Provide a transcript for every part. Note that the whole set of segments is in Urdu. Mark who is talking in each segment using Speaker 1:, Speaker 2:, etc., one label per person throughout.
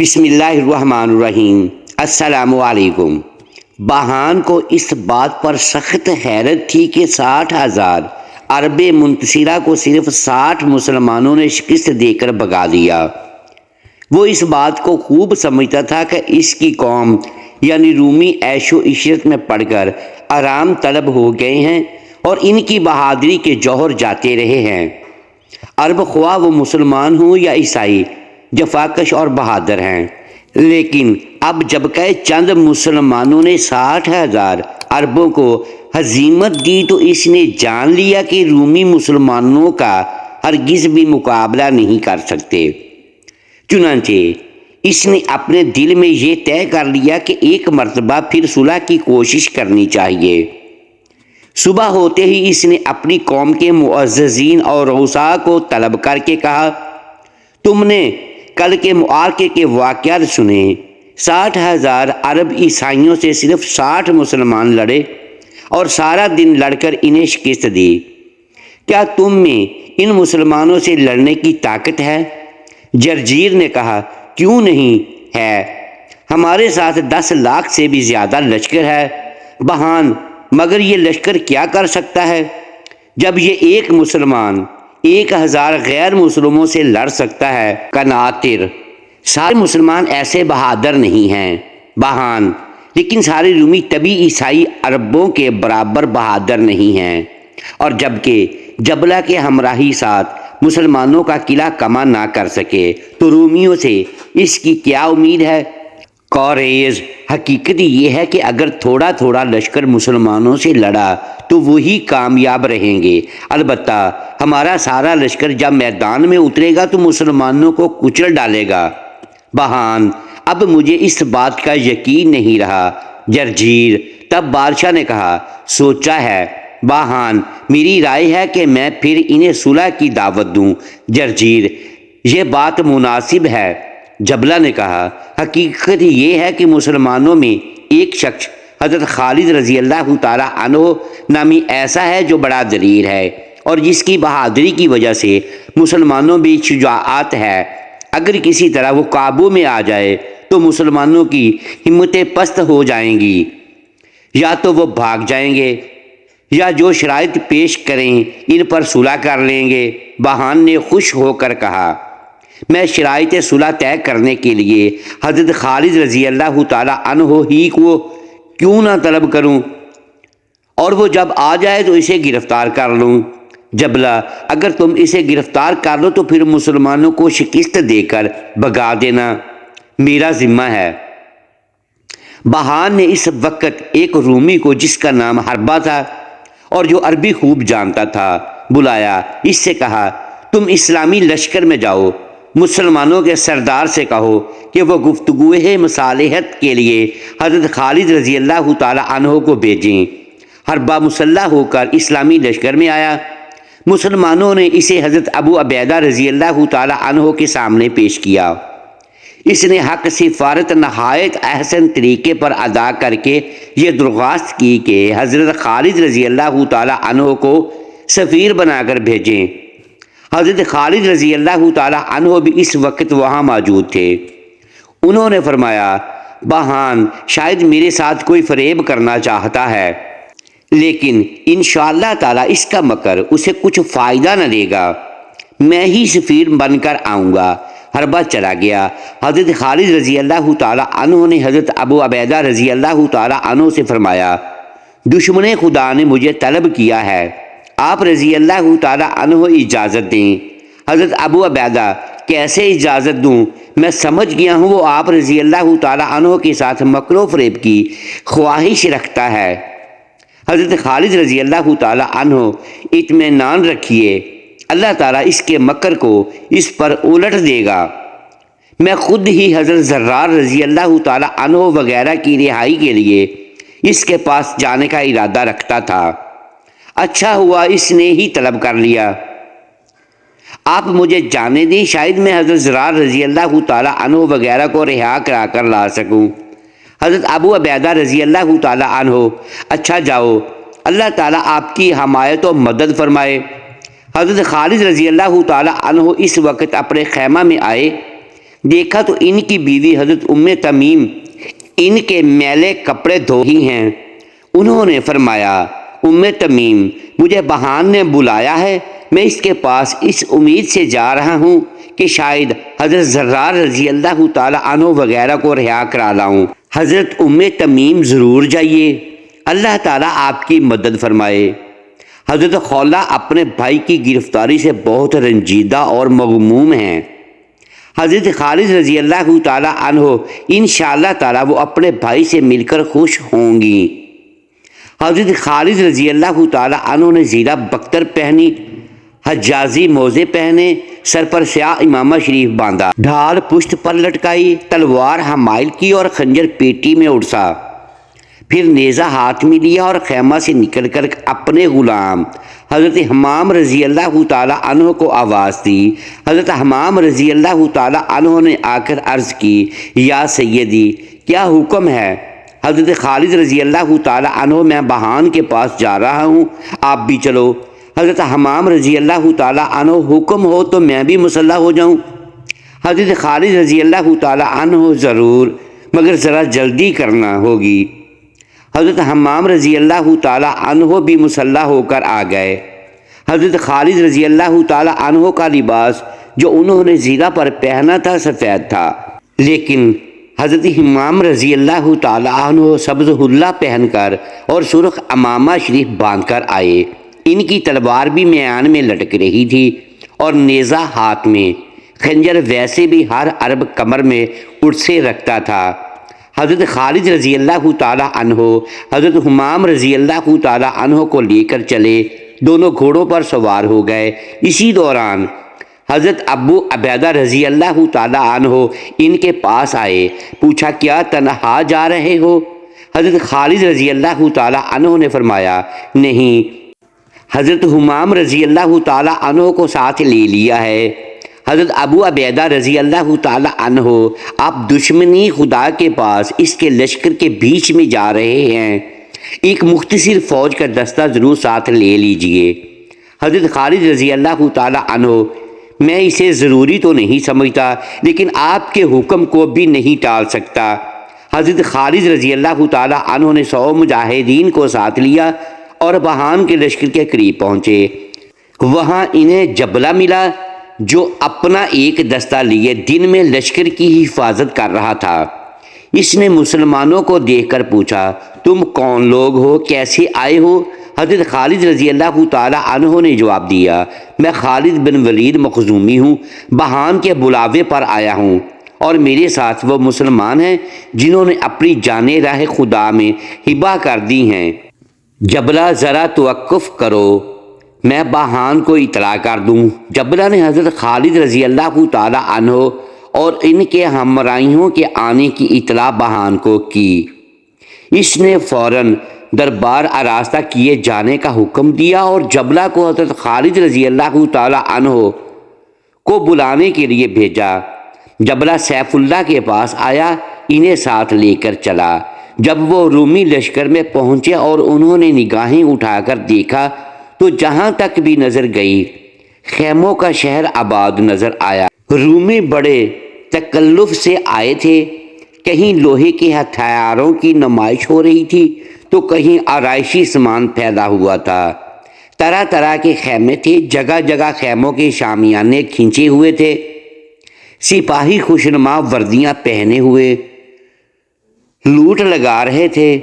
Speaker 1: بسم اللہ الرحمن الرحیم۔ السلام علیکم۔ بہان کو اس بات پر سخت حیرت تھی کہ 60,000 عرب منتصرہ کو صرف 60 مسلمانوں نے شکست دے کر بھگا دیا۔ وہ اس بات کو خوب سمجھتا تھا کہ اس کی قوم یعنی رومی عیش و عشرت میں پڑ کر آرام طلب ہو گئے ہیں اور ان کی بہادری کے جوہر جاتے رہے ہیں۔ عرب خواہ وہ مسلمان ہوں یا عیسائی جفاکش اور بہادر ہیں، لیکن اب جب کہ چند مسلمانوں نے 60,000 عربوں کو ہزیمت دی تو اس نے جان لیا کہ رومی مسلمانوں کا ہرگز بھی مقابلہ نہیں کر سکتے۔ چنانچہ اس نے اپنے دل میں یہ طے کر لیا کہ ایک مرتبہ پھر صلح کی کوشش کرنی چاہیے۔ صبح ہوتے ہی اس نے اپنی قوم کے معززین اور رؤساء کو طلب کر کے کہا، تم نے کل کے معرکے کے واقعات سنے۔ 60,000 عرب عیسائیوں سے صرف 60 مسلمان لڑے اور سارا دن لڑ کر انہیں شکست دی۔ کیا تم میں ان مسلمانوں سے لڑنے کی طاقت ہے؟ جرجیر نے کہا، کیوں نہیں ہے، ہمارے ساتھ 10 لاکھ سے بھی زیادہ لشکر ہے۔ بہان، مگر یہ لشکر کیا کر سکتا ہے جب یہ ایک مسلمان 1,000 غیر مسلموں سے لڑ سکتا ہے؟ کناتر، سارے مسلمان ایسے بہادر نہیں ہیں بہان، لیکن سارے رومی طبی عیسائی عربوں کے برابر بہادر نہیں ہیں، اور جبکہ جبلہ کے ہمراہی ساتھ مسلمانوں کا قلعہ کما نہ کر سکے تو رومیوں سے اس کی کیا امید ہے؟ کوریز، حقیقت یہ ہے کہ اگر تھوڑا تھوڑا لشکر مسلمانوں سے لڑا تو وہی کامیاب رہیں گے، البتہ ہمارا سارا لشکر جب میدان میں اترے گا تو مسلمانوں کو کچل ڈالے گا۔ بہان، اب مجھے اس بات کا یقین نہیں رہا۔ جرجیر، تب بادشاہ نے کہا، سوچا ہے بہان، میری رائے ہے کہ میں پھر انہیں صلح کی دعوت دوں۔ جرجیر، یہ بات مناسب ہے۔ جبلہ نے کہا، حقیقت یہ ہے کہ مسلمانوں میں ایک شخص حضرت خالد رضی اللہ تعالیٰ عنہ نامی ایسا ہے جو بڑا دلیر ہے اور جس کی بہادری کی وجہ سے مسلمانوں میں شجاعت ہے۔ اگر کسی طرح وہ قابو میں آ جائے تو مسلمانوں کی ہمتیں پست ہو جائیں گی، یا تو وہ بھاگ جائیں گے یا جو شرائط پیش کریں ان پر صلح کر لیں گے۔ بہان نے خوش ہو کر کہا، میں شرائط صلح طے کرنے کے لیے حضرت خالد رضی اللہ تعالیٰ عنہ ہی کو کیوں نہ طلب کروں، اور وہ جب آ جائے تو اسے گرفتار کر لوں۔ جبلہ، اگر تم اسے گرفتار کر لو تو پھر مسلمانوں کو شکست دے کر بھگا دینا میرا ذمہ ہے۔ بہان نے اس وقت ایک رومی کو جس کا نام حربہ تھا اور جو عربی خوب جانتا تھا بلایا، اس سے کہا، تم اسلامی لشکر میں جاؤ، مسلمانوں کے سردار سے کہو کہ وہ گفتگوئے مصالحت کے لیے حضرت خالد رضی اللہ تعالیٰ عنہ کو بھیجیں۔ حربہ مسلح ہو کر اسلامی لشکر میں آیا۔ مسلمانوں نے اسے حضرت ابو عبیدہ رضی اللہ تعالیٰ عنہ کے سامنے پیش کیا۔ اس نے حق سفارت نہایت احسن طریقے پر ادا کر کے یہ درخواست کی کہ حضرت خالد رضی اللہ تعالیٰ عنہ کو سفیر بنا کر بھیجیں۔ حضرت خالد رضی اللہ تعالیٰ عنہ بھی اس وقت وہاں موجود تھے۔ انہوں نے فرمایا، بہان شاید میرے ساتھ کوئی فریب کرنا چاہتا ہے، لیکن انشاءاللہ تعالیٰ اس کا مکر اسے کچھ فائدہ نہ دے گا، میں ہی سفیر بن کر آؤں گا۔ حربہ چلا گیا۔ حضرت خالد رضی اللہ تعالیٰ عنہ نے حضرت ابو عبیدہ رضی اللہ تعالیٰ عنہ سے فرمایا، دشمن خدا نے مجھے طلب کیا ہے، آپ رضی اللہ تعالیٰ عنہ اجازت دیں۔ حضرت ابو عبیدہ، کیسے اجازت دوں، میں سمجھ گیا ہوں وہ آپ رضی اللہ تعالیٰ عنہ کے ساتھ مکر و فریب کی خواہش رکھتا ہے۔ حضرت خالد رضی اللہ تعالیٰ عنہ، اطمینان رکھیے، اللہ تعالیٰ اس کے مکر کو اس پر الٹ دے گا۔ میں خود ہی حضرت زرار رضی اللہ تعالیٰ عنہ وغیرہ کی رہائی کے لیے اس کے پاس جانے کا ارادہ رکھتا تھا، اچھا ہوا اس نے ہی طلب کر لیا۔ آپ مجھے جانے دیں، شاید میں حضرت زرار رضی اللہ تعالیٰ عنہ وغیرہ کو رہا کرا کر لا سکوں۔ حضرت ابو عبیدہ رضی اللہ تعالیٰ عنہ، اچھا جاؤ، اللہ تعالیٰ آپ کی حمایت و مدد فرمائے۔ حضرت خالد رضی اللہ تعالیٰ عنہ اس وقت اپنے خیمہ میں آئے۔ دیکھا تو ان کی بیوی حضرت ام تمیم ان کے میلے کپڑے دھو ہی ہیں۔ انہوں نے فرمایا، ام تمیم، مجھے بہان نے بلایا ہے، میں اس کے پاس اس امید سے جا رہا ہوں کہ شاید حضرت زرار رضی اللہ تعالی عنہ وغیرہ کو رہا کرا لاؤں۔ حضرت ام تمیم، ضرور جائیے، اللہ تعالیٰ آپ کی مدد فرمائے۔ حضرت خولہ اپنے بھائی کی گرفتاری سے بہت رنجیدہ اور مغموم ہیں۔ حضرت خالد رضی اللہ تعالیٰ عنہ انشاءاللہ تعالیٰ وہ اپنے بھائی سے مل کر خوش ہوں گی۔ حضرت خالد رضی اللہ تعالیٰ عنہ نے زیرہ بختر پہنی، حجازی موزے پہنے، سر پر سیاہ امامہ شریف باندھا، ڈھال پشت پر لٹکائی، تلوار حمائل کی اور خنجر پیٹی میں اڑسا، پھر نیزہ ہاتھ میں لیا اور خیمہ سے نکل کر اپنے غلام حضرت حمام رضی اللہ تعالیٰ عنہ کو آواز دی۔ حضرت حمام رضی اللہ تعالیٰ عنہ نے آ کر عرض کی، یا سیدی، کیا حکم ہے؟ حضرت خالد رضی اللہ تعالیٰ عنہ، میں بہان کے پاس جا رہا ہوں، آپ بھی چلو۔ حضرت حمام رضی اللہ تعالیٰ عنہ، حکم ہو تو میں بھی مسلح ہو جاؤں؟ حضرت خالد رضی اللہ تعالیٰ عنہ، ضرور، مگر ذرا جلدی کرنا ہوگی۔ حضرت حمام رضی اللہ تعالیٰ عنہ بھی مسلح ہو کر آ گئے۔ حضرت خالد رضی اللہ تعالیٰ عنہ کا لباس جو انہوں نے زیرہ پر پہنا تھا سفید تھا، لیکن حضرت حمام رضی اللہ تعالیٰ عنہ سبز حلہ پہن کر اور سرخ امامہ شریف باندھ کر آئے۔ ان کی تلوار بھی میان میں لٹک رہی تھی اور نیزہ ہاتھ میں، خنجر ویسے بھی ہر عرب کمر میں اڑسے رکھتا تھا۔ حضرت خالد رضی اللہ تعالیٰ عنہ حضرت حمام رضی اللہ تعالیٰ عنہ کو لے کر چلے، دونوں گھوڑوں پر سوار ہو گئے۔ اسی دوران حضرت ابو عبیدہ رضی اللہ تعالیٰ عنہ ان کے پاس آئے، پوچھا، کیا تنہا جا رہے ہو؟ حضرت خالد رضی اللہ تعالیٰ عنہ نے فرمایا، نہیں، حضرت حمام رضی اللہ تعالیٰ عنہ کو ساتھ لے لیا ہے۔ حضرت ابو عبیدہ رضی اللہ تعالیٰ عنہ، آپ دشمنی خدا کے پاس اس کے لشکر کے بیچ میں جا رہے ہیں، ایک مختصر فوج کا دستہ ضرور ساتھ لے لیجئے۔ حضرت خالد رضی اللہ تعالیٰ عنہ، میں اسے ضروری تو نہیں سمجھتا، لیکن آپ کے حکم کو بھی نہیں ٹال سکتا۔ حضرت خالد رضی اللہ تعالیٰ عنہ نے 100 مجاہدین کو ساتھ لیا اور بہان کے لشکر کے قریب پہنچے۔ وہاں انہیں جبلہ ملا جو اپنا ایک دستہ لیے دن میں لشکر کی حفاظت کر رہا تھا۔ اس نے مسلمانوں کو دیکھ کر پوچھا، تم کون لوگ ہو، کیسے آئے ہو؟ حضرت خالد رضی اللہ تعالیٰ عنہ نے جواب دیا، میں خالد بن ولید مخزومی ہوں، بہان کے بلاوے پر آیا ہوں، اور میرے ساتھ وہ مسلمان ہیں جنہوں نے اپنی جانیں راہ خدا میں ہبہ کر دی ہیں۔ جبلہ، ذرا توقف کرو، میں بہان کو اطلاع کر دوں۔ جبلہ نے حضرت خالد رضی اللہ تعالیٰ عنہ اور ان کے ہمراہیوں کے آنے کی اطلاع بہان کو کی۔ اس نے فوراً دربار آراستہ کیے جانے کا حکم دیا اور جبلہ کو حضرت خالد رضی اللہ تعالیٰ عنہ کو بلانے کے لیے بھیجا۔ جبلہ سیف اللہ کے پاس آیا، انہیں ساتھ لے کر چلا۔ جب وہ رومی لشکر میں پہنچے اور انہوں نے نگاہیں اٹھا کر دیکھا تو جہاں تک بھی نظر گئی خیموں کا شہر آباد نظر آیا۔ رومی بڑے تکلف سے آئے تھے، کہیں لوہے کے ہتھیاروں کی نمائش ہو رہی تھی تو کہیں آرائشی سامان پھیلا ہوا تھا۔ طرح طرح کے خیمے تھے، جگہ جگہ خیموں کے شامیانے کھینچے ہوئے تھے، سپاہی خوشنما وردیاں پہنے ہوئے لوٹ لگا رہے تھے،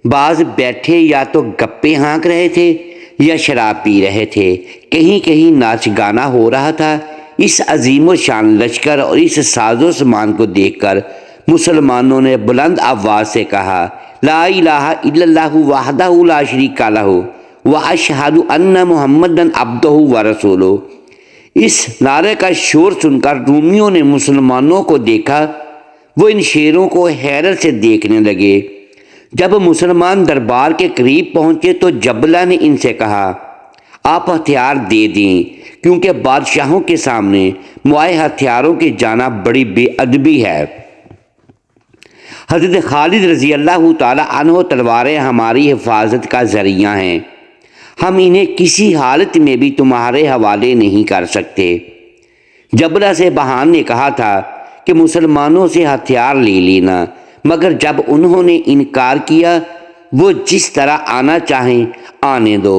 Speaker 1: بعض بیٹھے یا تو گپے ہانک رہے تھے یا شراب پی رہے تھے، کہیں کہیں ناچ گانا ہو رہا تھا۔ اس عظیم و شان لشکر اور اس ساز و سامان کو دیکھ کر مسلمانوں نے بلند آواز سے کہا، لا الہ الا اللہ وحدہ لا شریک لہ واشہد ان محمدًا عبدہ ورسولہ۔ اس نعرے کا شور سن کر رومیوں نے مسلمانوں کو دیکھا، وہ ان شیروں کو حیرت سے دیکھنے لگے۔ جب مسلمان دربار کے قریب پہنچے تو جبلہ نے ان سے کہا، آپ ہتھیار دے دیں، کیونکہ بادشاہوں کے سامنے موائے ہتھیاروں کے جانا بڑی بے ادبی ہے۔ حضرت خالد رضی اللہ تعالیٰ عنہ، تلواریں ہماری حفاظت کا ذریعہ ہیں، ہم انہیں کسی حالت میں بھی تمہارے حوالے نہیں کر سکتے۔ جبلہ سے بہان نے کہا تھا کہ مسلمانوں سے ہتھیار لے لینا، مگر جب انہوں نے انکار کیا وہ جس طرح آنا چاہیں آنے دو۔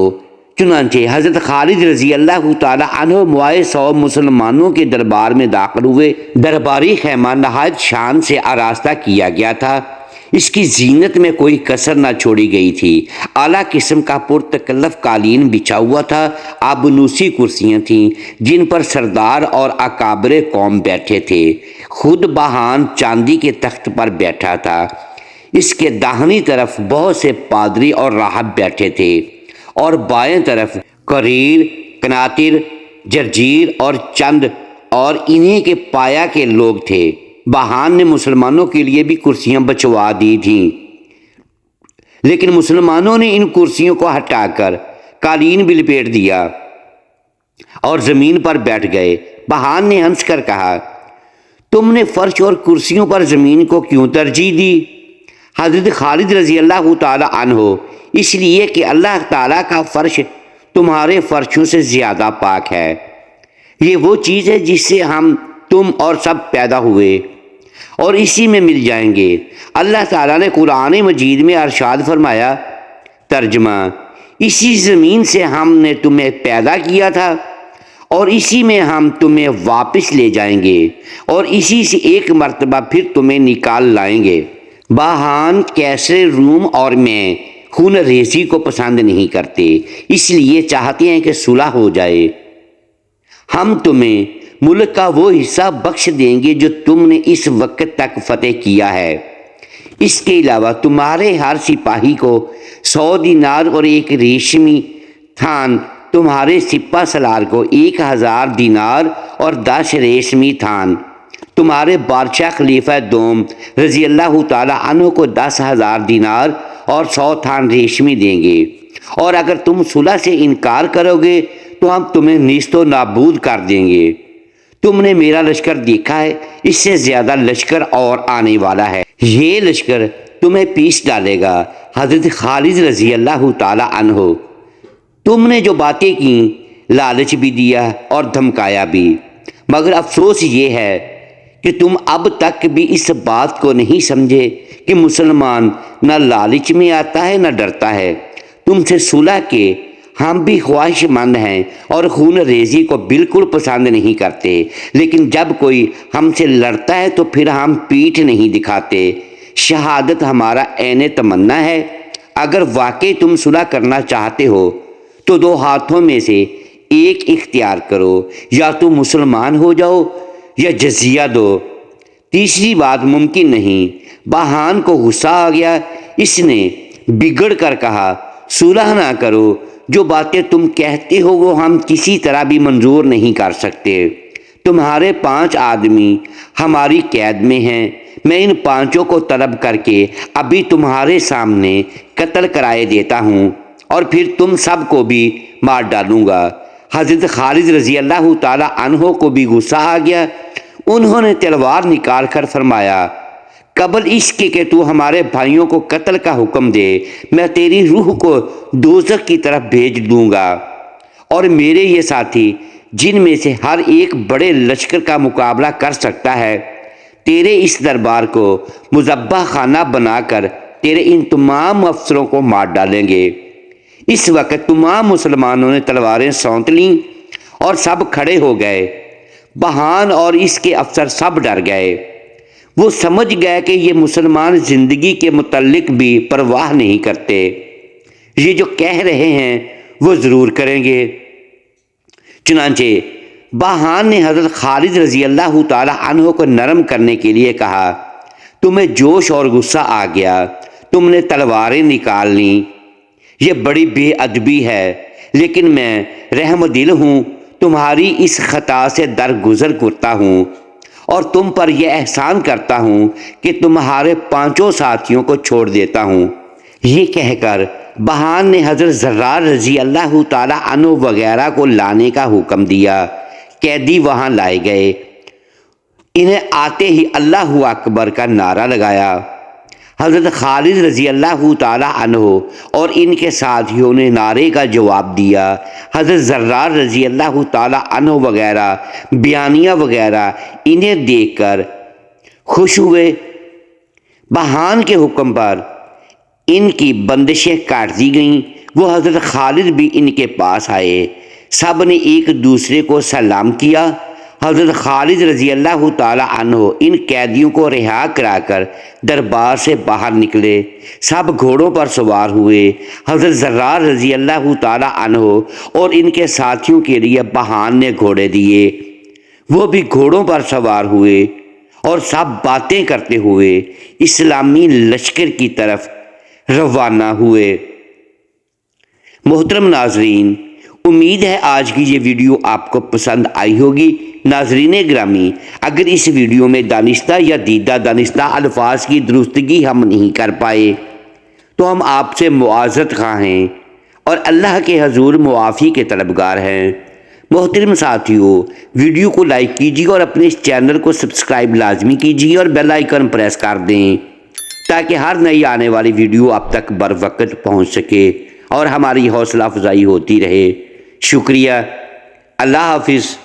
Speaker 1: چنانچہ حضرت خالد رضی اللہ تعالی عنہ موائے 100 مسلمانوں کے دربار میں داخل ہوئے۔ درباری خیمہ نہایت شان سے آراستہ کیا گیا تھا، اس کی زینت میں کوئی کسر نہ چھوڑی گئی تھی۔ اعلیٰ قسم کا پرتکلف قالین بچھا ہوا تھا، آبنوسی کرسیاں تھیں جن پر سردار اور اکابر قوم بیٹھے تھے۔ خود بہان چاندی کے تخت پر بیٹھا تھا، اس کے داہنی طرف بہت سے پادری اور راہب بیٹھے تھے، اور بائیں طرف قریر، کناتر، جرجیر اور چند اور انہی کے پایا کے لوگ تھے۔ بہان نے مسلمانوں کے لیے بھی کرسیاں بچوا دی تھیں، لیکن مسلمانوں نے ان کرسیوں کو ہٹا کر قالین بھی لپیٹ دیا اور زمین پر بیٹھ گئے۔ بہان نے ہنس کر کہا، تم نے فرش اور کرسیوں پر زمین کو کیوں ترجیح دی؟ حضرت خالد رضی اللہ تعالی عنہ، اس لیے کہ اللہ تعالیٰ کا فرش تمہارے فرشوں سے زیادہ پاک ہے۔ یہ وہ چیز ہے جس سے ہم، تم اور سب پیدا ہوئے اور اسی میں مل جائیں گے۔ اللہ تعالیٰ نے قرآن مجید میں ارشاد فرمایا، ترجمہ، اسی زمین سے ہم نے تمہیں پیدا کیا تھا اور اسی میں ہم تمہیں واپس لے جائیں گے اور اسی سے ایک مرتبہ پھر تمہیں نکال لائیں گے۔ بہان، کیسر روم اور میں خون ریزی کو پسند نہیں کرتے، اس لیے چاہتے ہیں کہ صلح ہو جائے۔ ہم تمہیں ملک کا وہ حصہ بخش دیں گے جو تم نے اس وقت تک فتح کیا ہے۔ اس کے علاوہ تمہارے ہر سپاہی کو 100 دینار اور ایک ریشمی تھان، تمہارے سپہ سالار کو 1000 دینار اور 10 ریشمی تھان، تمہارے بادشاہ خلیفہ دوم رضی اللہ تعالی عنہ کو 10,000 دینار اور 100 تھان ریشمی دیں گے، اور اگر تم صلح سے انکار کرو گے تو ہم تمہیں نیست و نابود کر دیں گے۔ تم نے میرا لشکر دیکھا ہے، اس سے زیادہ لشکر اور آنے والا ہے، یہ لشکر تمہیں پیس ڈالے گا۔ حضرت خالد رضی اللہ تعالی عنہ، تم نے جو باتیں کیں، لالچ بھی دیا اور دھمکایا بھی، مگر افسوس یہ ہے کہ تم اب تک بھی اس بات کو نہیں سمجھے کہ مسلمان نہ لالچ میں آتا ہے نہ ڈرتا ہے۔ تم سے صلح کے ہم بھی خواہش مند ہیں اور خون ریزی کو بالکل پسند نہیں کرتے، لیکن جب کوئی ہم سے لڑتا ہے تو پھر ہم پیٹھ نہیں دکھاتے۔ شہادت ہمارا عین تمنا ہے۔ اگر واقعی تم صلح کرنا چاہتے ہو تو 2 ہاتھوں میں سے ایک اختیار کرو، یا تو مسلمان ہو جاؤ یا جزیہ دو، تیسری بات ممکن نہیں۔ بہان کو غصہ آ گیا، اس نے بگڑ کر کہا، صلح نہ کرو، جو باتیں تم کہتے ہو وہ ہم کسی طرح بھی منظور نہیں کر سکتے۔ تمہارے 5 آدمی ہماری قید میں ہیں، میں ان 5 کو طلب کر کے ابھی تمہارے سامنے قتل کرائے دیتا ہوں اور پھر تم سب کو بھی مار ڈالوں گا۔ حضرت خالد رضی اللہ تعالی عنہ کو بھی غصہ آ گیا، انہوں نے تلوار نکال کر فرمایا، قبل اس کے کہ تو ہمارے بھائیوں کو قتل کا حکم دے، میں تیری روح کو دوزخ کی طرف بھیج دوں گا، اور میرے یہ ساتھی جن میں سے ہر ایک بڑے لشکر کا مقابلہ کر سکتا ہے، تیرے اس دربار کو مذبح خانہ بنا کر تیرے ان تمام افسروں کو مار ڈالیں گے۔ اس وقت تمام مسلمانوں نے تلواریں سونت لیں اور سب کھڑے ہو گئے۔ بہان اور اس کے افسر سب ڈر گئے، وہ سمجھ گئے کہ یہ مسلمان زندگی کے متعلق بھی پرواہ نہیں کرتے، یہ جو کہہ رہے ہیں وہ ضرور کریں گے۔ چنانچہ بہان نے حضرت خالد رضی اللہ تعالی عنہ کو نرم کرنے کے لیے کہا، تمہیں جوش اور غصہ آ گیا، تم نے تلواریں نکال لیں، یہ بڑی بے ادبی ہے، لیکن میں رحم دل ہوں، تمہاری اس خطا سے درگزر کرتا ہوں اور تم پر یہ احسان کرتا ہوں کہ تمہارے 5 ساتھیوں کو چھوڑ دیتا ہوں۔ یہ کہہ کر بہان نے حضرت زرار رضی اللہ تعالی عنہ وغیرہ کو لانے کا حکم دیا۔ قیدی وہاں لائے گئے، انہیں آتے ہی اللہ اکبر کا نعرہ لگایا۔ حضرت خالد رضی اللہ تعالی عنہ اور ان کے ساتھیوں نے نعرے کا جواب دیا۔ حضرت زرار رضی اللہ تعالی عنہ وغیرہ بیانیہ وغیرہ انہیں دیکھ کر خوش ہوئے۔ بہان کے حکم پر ان کی بندشیں کاٹ دی گئیں۔ وہ حضرت خالد بھی ان کے پاس آئے، سب نے ایک دوسرے کو سلام کیا۔ حضرت خالد رضی اللہ تعالی عنہ ان قیدیوں کو رہا کرا کر دربار سے باہر نکلے، سب گھوڑوں پر سوار ہوئے۔ حضرت زرار رضی اللہ تعالی عنہ اور ان کے ساتھیوں کے لیے بہان نے گھوڑے دیے، وہ بھی گھوڑوں پر سوار ہوئے اور سب باتیں کرتے ہوئے اسلامی لشکر کی طرف روانہ ہوئے۔ محترم ناظرین، امید ہے آج کی یہ ویڈیو آپ کو پسند آئی ہوگی۔ ناظرین گرامی، اگر اس ویڈیو میں دانستہ یا دیدہ دانستہ الفاظ کی درستگی ہم نہیں کر پائے تو ہم آپ سے معذرت خواہ ہیں اور اللہ کے حضور معافی کے طلبگار ہیں۔ محترم ساتھیوں، ویڈیو کو لائک کیجیے اور اپنے اس چینل کو سبسکرائب لازمی کیجیے اور بیل آئیکن پریس کر دیں تاکہ ہر نئی آنے والی ویڈیو آپ تک بروقت پہنچ سکے اور ہماری حوصلہ افزائی ہوتی رہے۔ شکریہ۔ اللہ حافظ۔